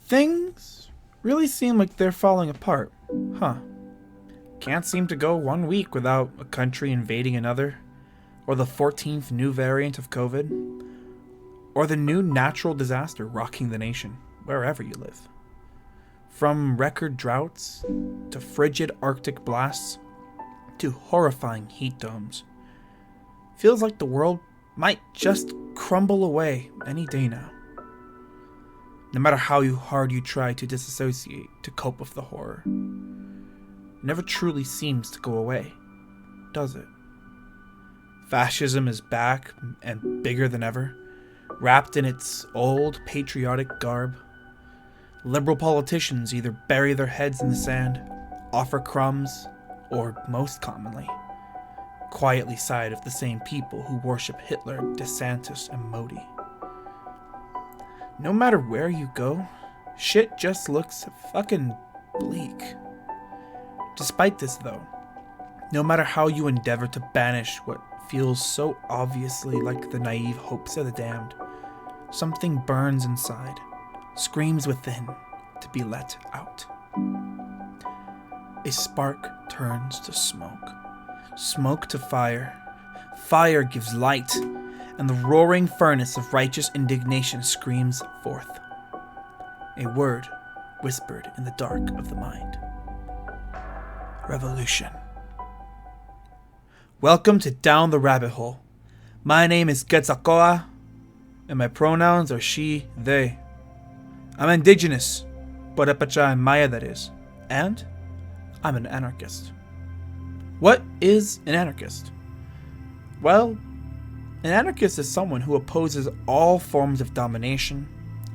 Things really seem like they're falling apart, huh? Can't seem to go 1 week without a country invading another, or the 14th new variant of COVID, or the new natural disaster rocking the nation, wherever you live. From record droughts, to frigid Arctic blasts, to horrifying heat domes. Feels like the world might just crumble away any day now. No matter how hard you try to disassociate to cope with the horror, it never truly seems to go away, does it? Fascism is back and bigger than ever, wrapped in its old patriotic garb. Liberal politicians either bury their heads in the sand, offer crumbs, or, most commonly, quietly side with the same people who worship Hitler, DeSantis, and Modi. No matter where you go, shit just looks fucking bleak. Despite this, though, no matter how you endeavor to banish what feels so obviously like the naive hopes of the damned, something burns inside, screams within to be let out. A spark turns to smoke, smoke to fire, fire gives light, and the roaring furnace of righteous indignation screams forth. A word whispered in the dark of the mind. Revolution. Welcome to Down the Rabbit Hole. My name is Quetzalcoatl, and my pronouns are she, they. I'm indigenous, Purépecha and Maya that is, and I'm an anarchist. What is an anarchist? Well, an anarchist is someone who opposes all forms of domination,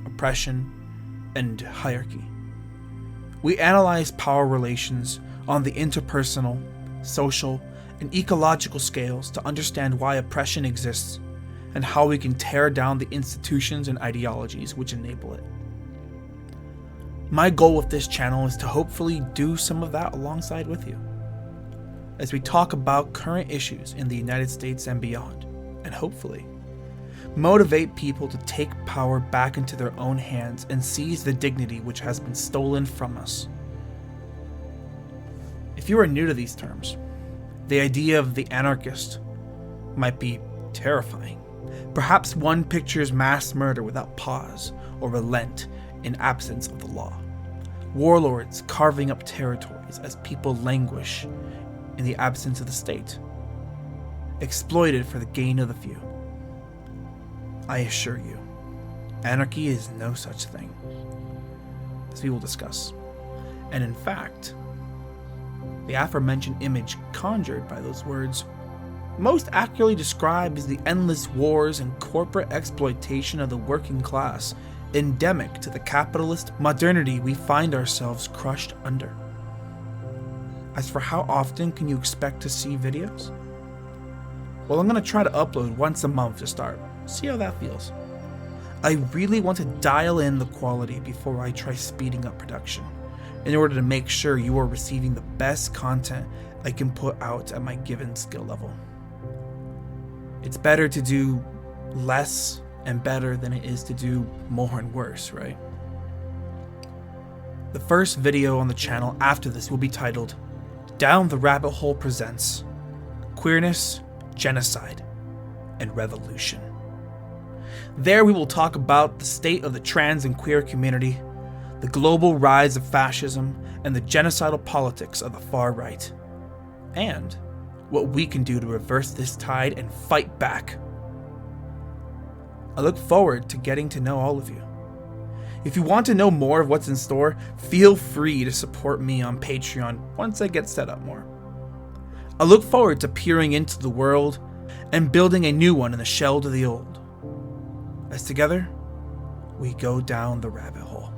oppression, and hierarchy. We analyze power relations on the interpersonal, social, and ecological scales to understand why oppression exists and how we can tear down the institutions and ideologies which enable it. My goal with this channel is to hopefully do some of that alongside with you, as we talk about current issues in the United States and beyond, and hopefully motivate people to take power back into their own hands and seize the dignity which has been stolen from us. If you are new to these terms, the idea of the anarchist might be terrifying. Perhaps one pictures mass murder without pause or relent in absence of the law. Warlords carving up territories as people languish in the absence of the state. Exploited for the gain of the few. I assure you, anarchy is no such thing, as we will discuss. And in fact, the aforementioned image conjured by those words most accurately describes the endless wars and corporate exploitation of the working class endemic to the capitalist modernity we find ourselves crushed under. As for how often can you expect to see videos? Well, I'm going to try to upload once a month to start. See how that feels. I really want to dial in the quality before I try speeding up production, in order to make sure you are receiving the best content I can put out at my given skill level. It's better to do less and better than it is to do more and worse, right? The first video on the channel after this will be titled Down the Rabbit Hole Presents Queerness, Genocide, and Revolution. There we will talk about the state of the trans and queer community, the global rise of fascism, and the genocidal politics of the far right, and what we can do to reverse this tide and fight back. I look forward to getting to know all of you. If you want to know more of what's in store, feel free to support me on Patreon once I get set up more. I look forward to peering into the world and building a new one in the shell to the old, as together we go down the rabbit hole.